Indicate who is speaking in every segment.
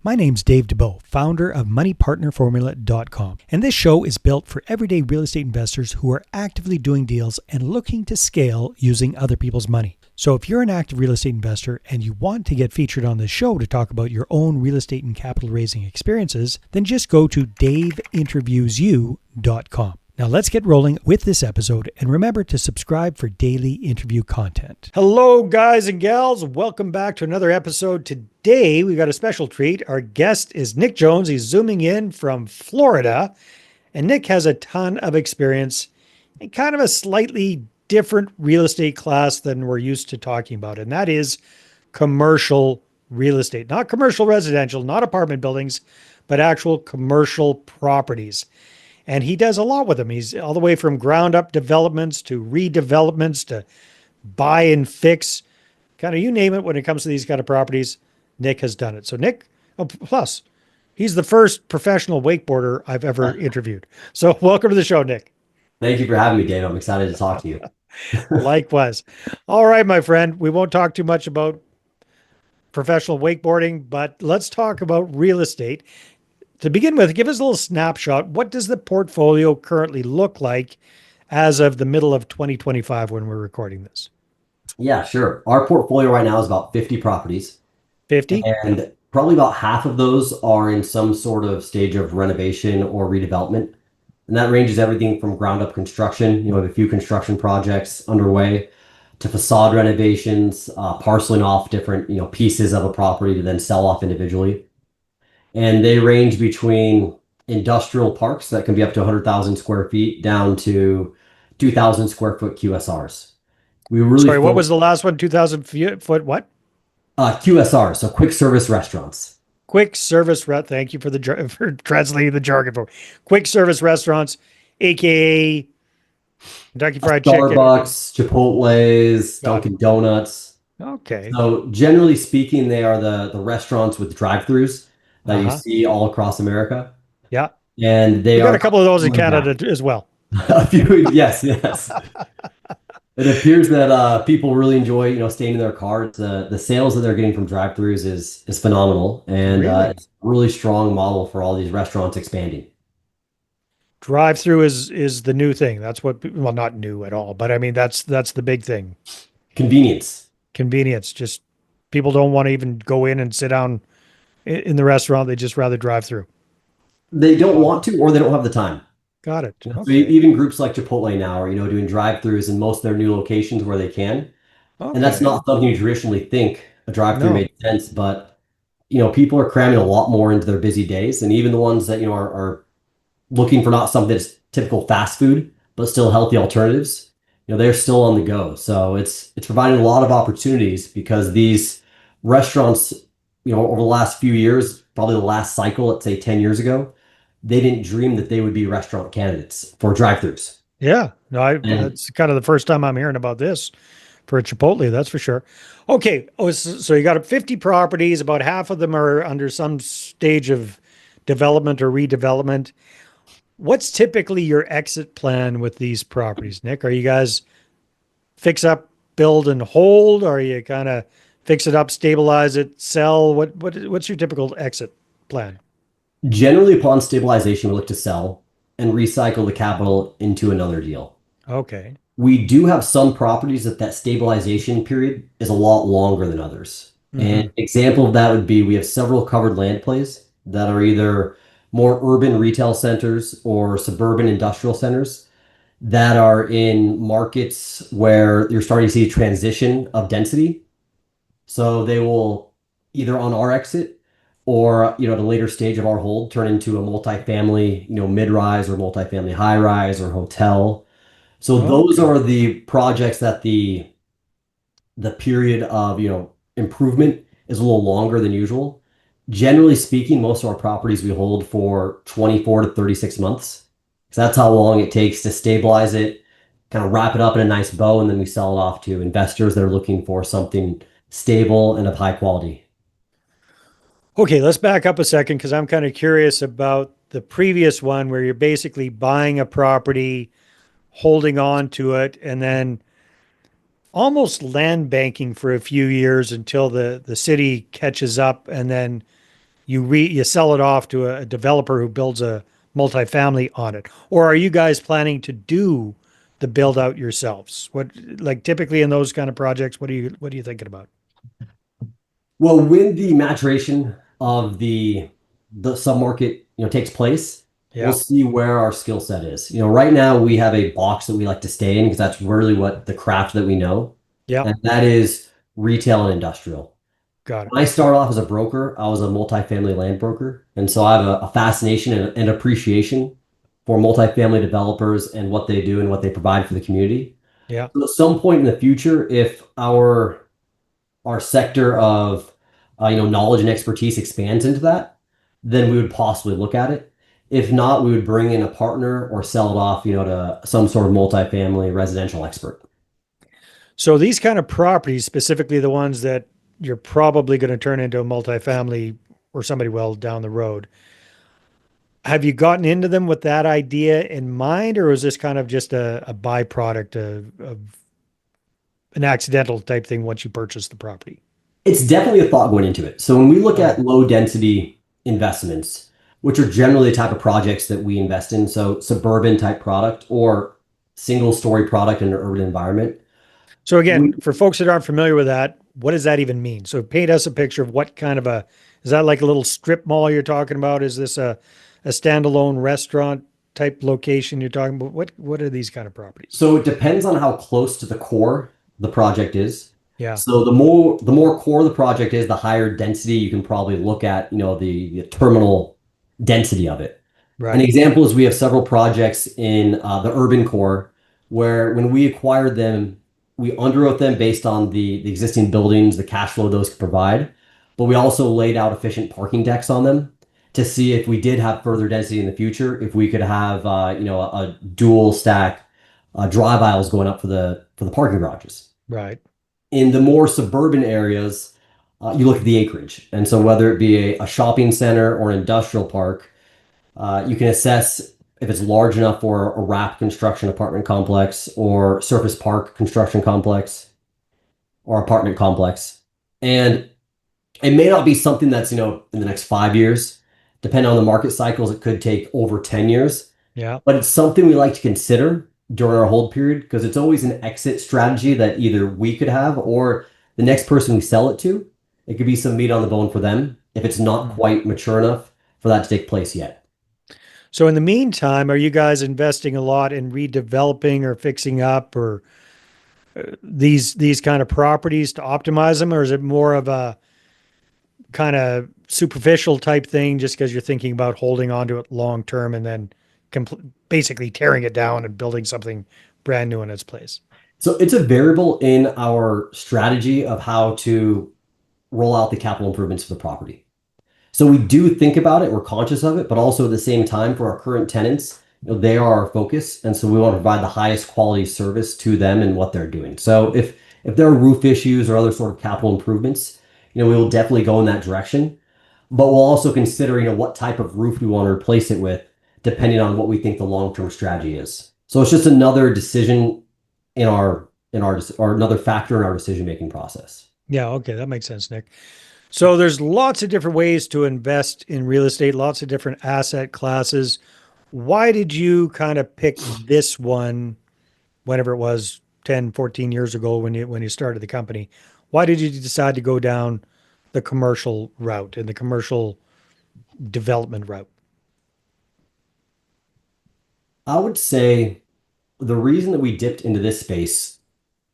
Speaker 1: My name's Dave DeBow, founder of MoneyPartnerFormula.com, and this show is built for everyday real estate investors who are actively doing deals and looking to scale using other people's money. So if you're an active real estate investor and you want to get featured on this show to talk about your own real estate and capital raising experiences, then just go to daveinterviewsyou.com. Now let's get rolling with this episode, and remember to subscribe for daily interview content. Hello, guys and gals. Welcome back to another episode. Today, we've got a special treat. Our guest is Nick Jones. He's zooming in from Florida, and Nick has a ton of experience in kind of a slightly different real estate class than we're used to talking about, and that is commercial real estate. Not commercial residential, not apartment buildings, but actual commercial properties. And he does a lot with them. He's all the way from ground up developments to redevelopments to buy and fix, kind of you name it when it comes to these kind of properties. Nick has done it. So Nick, plus he's the first professional wakeboarder I've ever interviewed. So welcome to the show, Nick.
Speaker 2: Thank you for having me, Dave. I'm excited to talk to you.
Speaker 1: Likewise. All right, my friend, we won't talk too much about professional wakeboarding, but let's talk about real estate. To begin with, give us a little snapshot. What does the portfolio currently look like as of the middle of 2025 when we're recording this?
Speaker 2: Yeah, sure. Our portfolio right now is about 50 properties.
Speaker 1: 50?
Speaker 2: And probably about half of those are in some sort of stage of renovation or redevelopment. And that ranges everything from ground up construction, we have a few construction projects underway, to facade renovations, parceling off different, pieces of a property to then sell off individually. And they range between industrial parks that can be up to 100,000 square feet down to 2,000 square foot QSRs.
Speaker 1: Sorry, what was the last one? 2,000 foot what?
Speaker 2: QSRs, so quick service restaurants.
Speaker 1: Quick service, thank you for translating the jargon for me. Quick service restaurants, aka Kentucky Fried
Speaker 2: Starbucks,
Speaker 1: Chicken.
Speaker 2: Chipotle's, Dunkin' Donuts.
Speaker 1: Okay.
Speaker 2: So generally speaking, they are the restaurants with drive-throughs that you see all across America.
Speaker 1: Yeah.
Speaker 2: And
Speaker 1: we got a couple of those in Canada as well.
Speaker 2: A few, yes. It appears that people really enjoy, staying in their car. The sales that they're getting from drive-throughs is phenomenal, and
Speaker 1: really?
Speaker 2: It's a really strong model for all these restaurants expanding.
Speaker 1: Drive-through is the new thing. That's what, well, not new at all, but I mean that's the big thing.
Speaker 2: Convenience.
Speaker 1: Just people don't want to even go in and sit down in the restaurant. They just rather drive through.
Speaker 2: They don't want to, or they don't have the time.
Speaker 1: Got it. Okay.
Speaker 2: So even groups like Chipotle now are, doing drive-throughs in most of their new locations where they can. Okay. And that's not something you traditionally think a drive-through made sense, but people are cramming a lot more into their busy days, and even the ones that are looking for not something that's typical fast food, but still healthy alternatives, they're still on the go. So it's providing a lot of opportunities because these restaurants, over the last few years, probably the last cycle, let's say 10 years ago, they didn't dream that they would be restaurant candidates for drive-throughs.
Speaker 1: Yeah, no, that's kind of the first time I'm hearing about this for a Chipotle, that's for sure. Okay, so you got 50 properties, about half of them are under some stage of development or redevelopment. What's typically your exit plan with these properties, Nick? Are you guys fix up, build, and hold? Or are you kind of fix it up, stabilize it, sell? What's your typical exit plan?
Speaker 2: Generally, upon stabilization, we look to sell and recycle the capital into another deal.
Speaker 1: Okay.
Speaker 2: We do have some properties that stabilization period is a lot longer than others. Mm-hmm. And example of that would be we have several covered land plays that are either more urban retail centers or suburban industrial centers that are in markets where you're starting to see a transition of density. So they will either on our exit or, at a later stage of our hold, turn into a multifamily, mid-rise or multifamily high-rise or hotel. So those are the projects that the period of, improvement is a little longer than usual. Generally speaking, most of our properties we hold for 24 to 36 months. So that's how long it takes to stabilize it, kind of wrap it up in a nice bow, and then we sell it off to investors that are looking for something stable and of high quality.
Speaker 1: Okay, let's back up a second because I'm kind of curious about the previous one where you're basically buying a property, holding on to it, and then almost land banking for a few years until the city catches up and then you sell it off to a developer who builds a multifamily on it, or are you guys planning to do the build out yourselves? What like typically in those kind of projects, what are you thinking about?
Speaker 2: Well, when the maturation of the submarket, takes place, we'll
Speaker 1: Yeah,
Speaker 2: see where our skill set is. Right now we have a box that we like to stay in because that's really what the craft that we know,
Speaker 1: yeah,
Speaker 2: and that is retail and industrial.
Speaker 1: got it.
Speaker 2: When I started off as a broker, I was a multifamily land broker, and so I have a fascination and appreciation for multifamily developers and what they do and what they provide for the community.
Speaker 1: Yeah.
Speaker 2: So at some point in the future, if our sector of knowledge and expertise expands into that, then we would possibly look at it. If not, we would bring in a partner or sell it off, to some sort of multifamily residential expert.
Speaker 1: So these kind of properties, specifically the ones that you're probably going to turn into a multifamily or somebody well down the road, have you gotten into them with that idea in mind, or is this kind of just a byproduct of an accidental type thing once you purchase the property?
Speaker 2: It's definitely a thought going into it. So when we look
Speaker 1: Okay.
Speaker 2: at low density investments, which are generally the type of projects that we invest in, so suburban type product or single story product in an urban environment,
Speaker 1: So
Speaker 2: we,
Speaker 1: again, for folks that aren't familiar with that, what does that even mean? So paint us a picture of what kind of a, is that like a little strip mall you're talking about? Is this a standalone restaurant type location you're talking about? What are these kind of properties?
Speaker 2: so it depends on how close to the core the project is.
Speaker 1: Yeah,
Speaker 2: So the more core the project is, the higher density you can probably look at, the terminal density of it. An
Speaker 1: right,
Speaker 2: example is we have several projects in the urban core where when we acquired them, we underwrote them based on the existing buildings, the cash flow those could provide, but we also laid out efficient parking decks on them to see if we did have further density in the future, if we could have a dual stack drive aisles going up for the parking garages.
Speaker 1: right.
Speaker 2: In the more suburban areas, you look at the acreage, and so whether it be a shopping center or an industrial park, you can assess if it's large enough for a wrap construction apartment complex or surface park construction complex or apartment complex. And it may not be something that's, in the next 5 years. Depending on the market cycles, it could take over 10 years.
Speaker 1: Yeah.
Speaker 2: But it's something we like to consider during our hold period because it's always an exit strategy that either we could have or the next person we sell it to. It could be some meat on the bone for them if it's not
Speaker 1: Mm.
Speaker 2: quite mature enough for that to take place yet.
Speaker 1: So in the meantime, are you guys investing a lot in redeveloping or fixing up or these kind of properties to optimize them, or is it more of a kind of superficial type thing just because you're thinking about holding on to it long term and then basically tearing it down and building something brand new in its place?
Speaker 2: So it's a variable in our strategy of how to roll out the capital improvements for the property. So we do think about it, we're conscious of it, but also at the same time for our current tenants, they are our focus, and so we want to provide the highest quality service to them and what they're doing. So if there are roof issues or other sort of capital improvements, we will definitely go in that direction. But we'll also consider, what type of roof we want to replace it with, depending on what we think the long-term strategy is. So it's just another decision or another factor in our decision-making process.
Speaker 1: Yeah, okay, that makes sense, Nick. So there's lots of different ways to invest in real estate, lots of different asset classes. Why did you kind of pick this one whenever it was 10, 14 years ago when you started the company? Why did you decide to go down the commercial route and the commercial development route?
Speaker 2: I would say the reason that we dipped into this space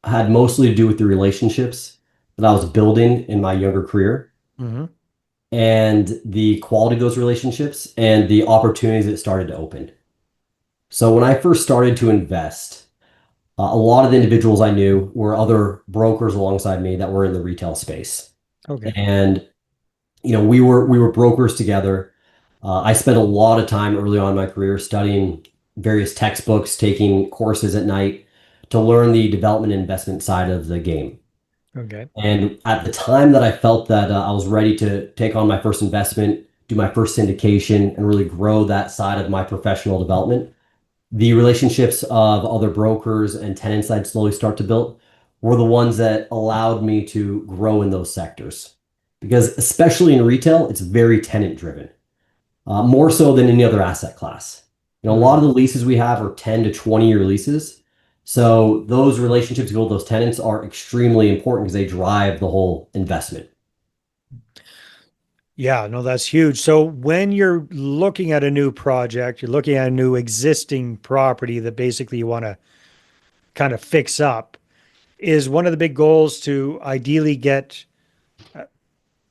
Speaker 2: had mostly to do with the relationships that I was building in my younger career
Speaker 1: Hmm.
Speaker 2: and the quality of those relationships and the opportunities that started to open. So when I first started to invest, a lot of the individuals I knew were other brokers alongside me that were in the retail space.
Speaker 1: Okay.
Speaker 2: And we were brokers together. I spent a lot of time early on in my career studying various textbooks, taking courses at night to learn the development and investment side of the game.
Speaker 1: Okay.
Speaker 2: And at the time that I felt that I was ready to take on my first investment, do my first syndication, and really grow that side of my professional development, the relationships of other brokers and tenants I'd slowly start to build were the ones that allowed me to grow in those sectors. because especially in retail, it's very tenant driven, more so than any other asset class. A lot of the leases we have are 10 to 20-year leases. So those relationships with those tenants are extremely important because they drive the whole investment.
Speaker 1: Yeah, no, that's huge. So when you're looking at a new project, you're looking at a new existing property that basically you want to kind of fix up, is one of the big goals to ideally get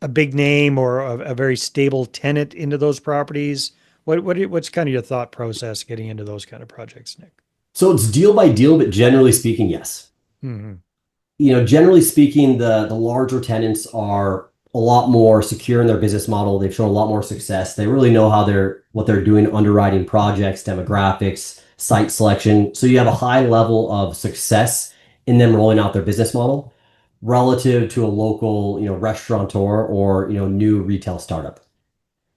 Speaker 1: a big name or a very stable tenant into those properties? What's kind of your thought process getting into those kind of projects, Nick?
Speaker 2: So it's deal by deal, but generally speaking, yes.
Speaker 1: Hmm.
Speaker 2: Generally speaking, the larger tenants are a lot more secure in their business model. They've shown a lot more success. They really know how they're what they're doing, underwriting projects, demographics, site selection. So you have a high level of success in them rolling out their business model relative to a local, restaurateur or, new retail startup.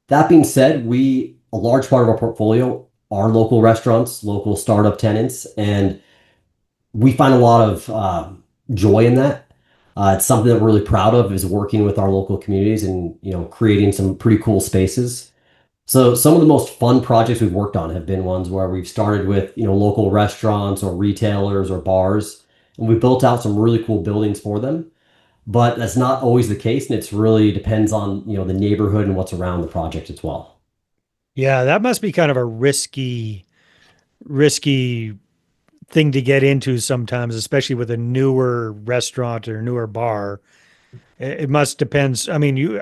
Speaker 2: That being said, a large part of our portfolio are local restaurants, local startup tenants, and we find a lot of joy in that. It's something that we're really proud of is working with our local communities and creating some pretty cool spaces. So some of the most fun projects we've worked on have been ones where we've started with local restaurants or retailers or bars, and we built out some really cool buildings for them. But that's not always the case, and it's really depends on the neighborhood and what's around the project as well.
Speaker 1: Yeah, that must be kind of a risky thing to get into sometimes, especially with a newer restaurant or newer bar. It must depends. I mean,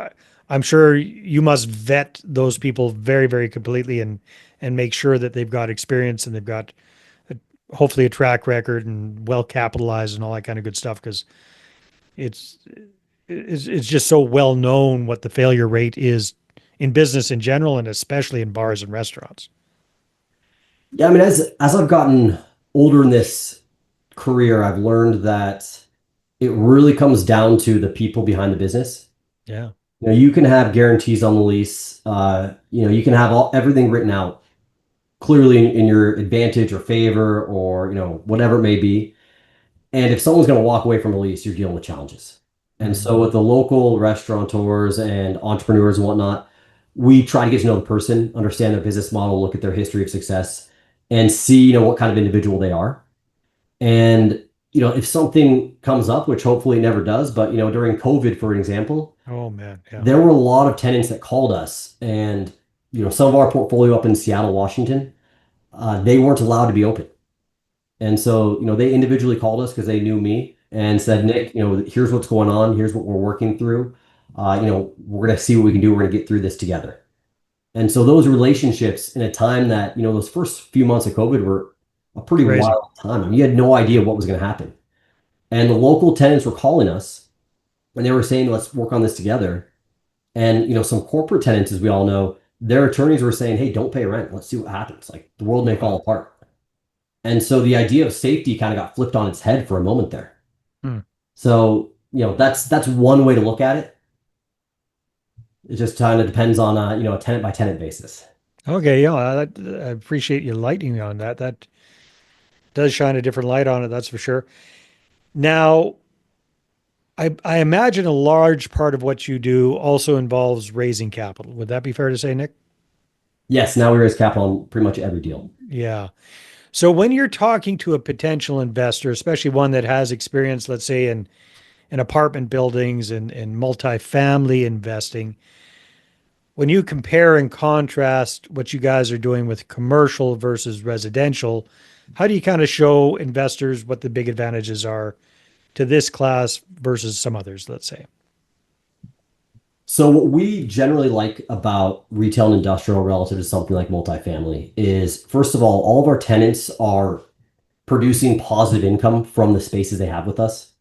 Speaker 1: I'm sure you must vet those people very, very completely and make sure that they've got experience and they've got hopefully a track record and well capitalized and all that kind of good stuff because it's it's just so well known what the failure rate is in business in general and especially in bars and restaurants.
Speaker 2: Yeah, I mean, as I've gotten older in this career, I've learned that it really comes down to the people behind the business.
Speaker 1: Yeah.
Speaker 2: You can have guarantees on the lease. You can have everything written out clearly in your advantage or favor or whatever it may be. And if someone's going to walk away from a lease, you're dealing with challenges. And
Speaker 1: Mm-hmm.
Speaker 2: so with the local restaurateurs and entrepreneurs and whatnot, we try to get to know the person, understand their business model, look at their history of success, and see what kind of individual they are. And if something comes up, which hopefully it never does, but during COVID, for example,
Speaker 1: Oh man, yeah.
Speaker 2: there were a lot of tenants that called us, and some of our portfolio up in Seattle, Washington, they weren't allowed to be open. And so, they individually called us because they knew me and said, Nick, here's what's going on. Here's what we're working through. We're going to see what we can do. We're going to get through this together. And so those relationships in a time that, those first few months of COVID were a pretty
Speaker 1: Crazy.
Speaker 2: wild time. I mean, you had no idea what was going to happen. And the local tenants were calling us and they were saying, let's work on this together. And, some corporate tenants, as we all know, their attorneys were saying, hey, don't pay rent. Let's see what happens. Like the world may fall
Speaker 1: Wow.
Speaker 2: apart. And so the idea of safety kind of got flipped on its head for a moment there.
Speaker 1: Hmm.
Speaker 2: So, that's one way to look at it. It just kind of depends on a tenant by tenant basis.
Speaker 1: Okay, yeah, I appreciate you lightning me on that. That does shine a different light on it, that's for sure. Now, I imagine a large part of what you do also involves raising capital. Would that be fair to say, Nick?
Speaker 2: Yes, now we raise capital on pretty much every deal.
Speaker 1: Yeah. So when you're talking to a potential investor, especially one that has experience, let's say in apartment buildings and multifamily investing, when you compare and contrast what you guys are doing with commercial versus residential, how do you kind of show investors what the big advantages are to this class versus some others, let's say?
Speaker 2: So what we generally like about retail and industrial relative to something like multifamily is, first of all of our tenants are producing positive income from the spaces they have with us.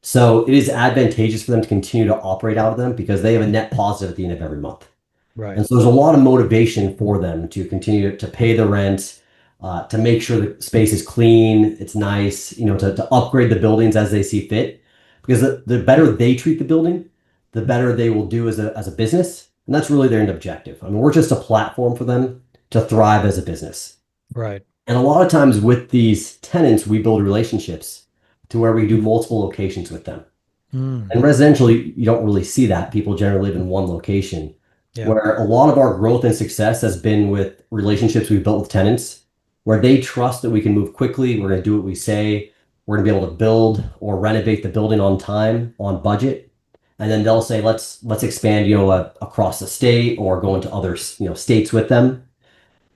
Speaker 2: So it is advantageous for them to continue to operate out of them because they have a net positive at the end of every month.
Speaker 1: Right.
Speaker 2: And so there's a lot of motivation for them to continue to pay the rent, to make sure the space is clean, it's nice, to upgrade the buildings as they see fit. Because the better they treat the building, the better they will do as a business. And that's really their end objective. I mean, we're just a platform for them to thrive as a business.
Speaker 1: Right.
Speaker 2: And a lot of times with these tenants, we build relationships to where we do multiple locations with them. And residential, you don't really see that. People generally live in one location.
Speaker 1: Yeah.
Speaker 2: Where a lot of our growth and success has been with relationships we've built with tenants, where they trust that we can move quickly, we're going to do what we say, we're going to be able to build or renovate the building on time, on budget, and then they'll say, let's expand, across the state or go into other, states with them.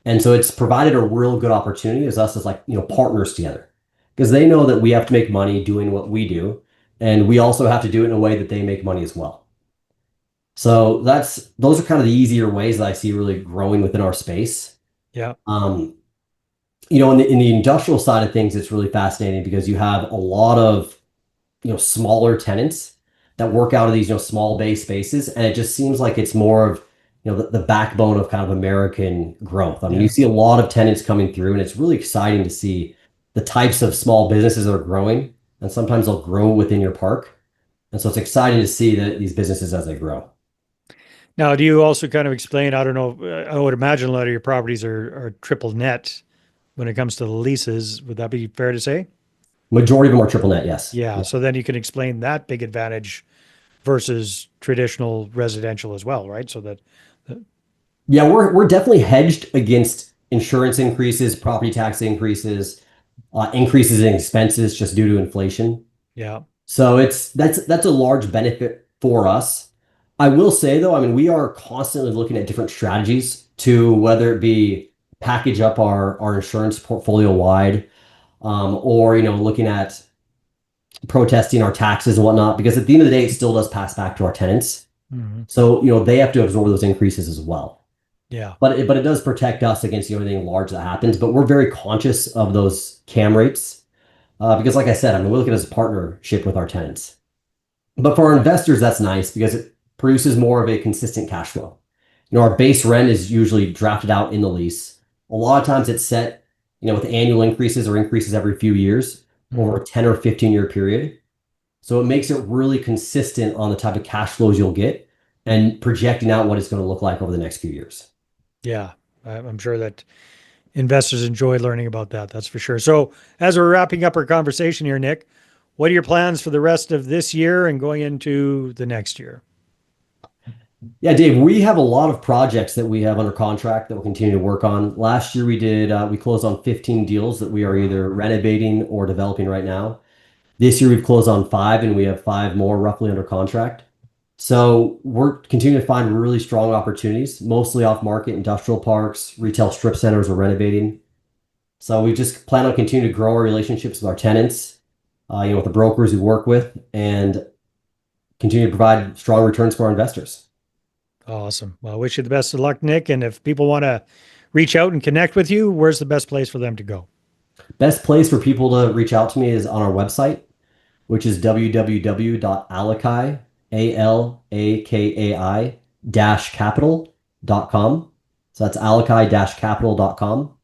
Speaker 2: And so it's provided a real good opportunity as us as like, partners together, because they know that we have to make money doing what we do, and we also have to do it in a way that they make money as well. So those are kind of the easier ways that I see really growing within our space.
Speaker 1: Yeah.
Speaker 2: In the industrial side of things, it's really fascinating because you have a lot of, smaller tenants that work out of these, small bay spaces. And it just seems like it's more of, the backbone of kind of American growth. I mean,
Speaker 1: Yeah.
Speaker 2: you see a lot of tenants coming through, and it's really exciting to see the types of small businesses that are growing. And sometimes they'll grow within your park. And so it's exciting to see that these businesses as they grow.
Speaker 1: Now, do you also kind of explain? I don't know. I would imagine a lot of your properties are triple net when it comes to the leases. Would that be fair to say?
Speaker 2: Majority of them are triple net, yes.
Speaker 1: Yeah. So then you can explain that big advantage versus traditional residential as well, right? So that,
Speaker 2: Yeah, we're definitely hedged against insurance increases, property tax increases, increases in expenses just due to inflation.
Speaker 1: yeah.
Speaker 2: So that's a large benefit for us. I will say though, I mean, we are constantly looking at different strategies to whether it be package up our insurance portfolio wide, or looking at protesting our taxes and whatnot. Because at the end of the day, it still does pass back to our tenants.
Speaker 1: Mhm.
Speaker 2: So they have to absorb those increases as well.
Speaker 1: Yeah.
Speaker 2: But it does protect us against anything large that happens. But we're very conscious of those CAM rates, because, like I said, I mean, we look at it as a partnership with our tenants. But for our investors, that's nice because it produces more of a consistent cash flow. Our base rent is usually drafted out in the lease. A lot of times it's set, with annual increases or increases every few years over a 10 or 15-year period. So it makes it really consistent on the type of cash flows you'll get and projecting out what it's going to look like over the next few years.
Speaker 1: Yeah. I'm sure that investors enjoy learning about that. That's for sure. So as we're wrapping up our conversation here, Nick, what are your plans for the rest of this year and going into the next year?
Speaker 2: Yeah, Dave, we have a lot of projects that we have under contract that we'll continue to work on. Last year we closed on 15 deals that we are either renovating or developing right now. This year we've closed on 5 and we have 5 more roughly under contract. So we're continuing to find really strong opportunities, mostly off market industrial parks, retail strip centers we're renovating. So we just plan on continuing to grow our relationships with our tenants, with the brokers we work with, and continue to provide strong returns for our investors.
Speaker 1: Awesome. Well, I wish you the best of luck, Nick. And if people want to reach out and connect with you, where's the best place for them to go?
Speaker 2: Best place for people to reach out to me is on our website, which is www.alakai, ALAKAI capital.com. So that's alakai-capital.com.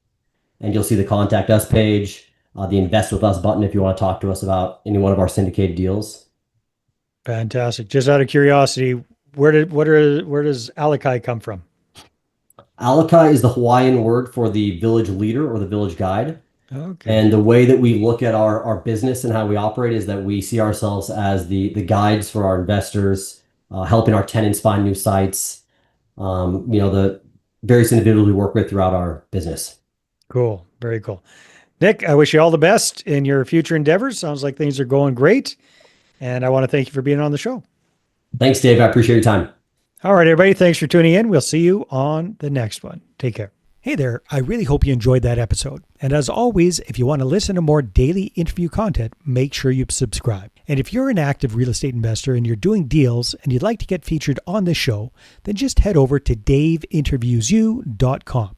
Speaker 2: And you'll see the contact us page, the invest with us button if you want to talk to us about any one of our syndicated deals.
Speaker 1: Fantastic. Just out of curiosity, where does Alakai come from?
Speaker 2: Alakai is the Hawaiian word for the village leader or the village guide.
Speaker 1: Okay.
Speaker 2: And the way that we look at our business and how we operate is that we see ourselves as the guides for our investors, helping our tenants find new sites, the various individuals we work with throughout our business.
Speaker 1: Cool. Very cool. Nick, I wish you all the best in your future endeavors. Sounds like things are going great. And I want to thank you for being on the show.
Speaker 2: Thanks, Dave. I appreciate your time.
Speaker 1: All right, everybody. Thanks for tuning in. We'll see you on the next one. Take care. Hey there. I really hope you enjoyed that episode. And as always, if you want to listen to more daily interview content, make sure you subscribe. And if you're an active real estate investor and you're doing deals and you'd like to get featured on this show, then just head over to daveinterviewsyou.com.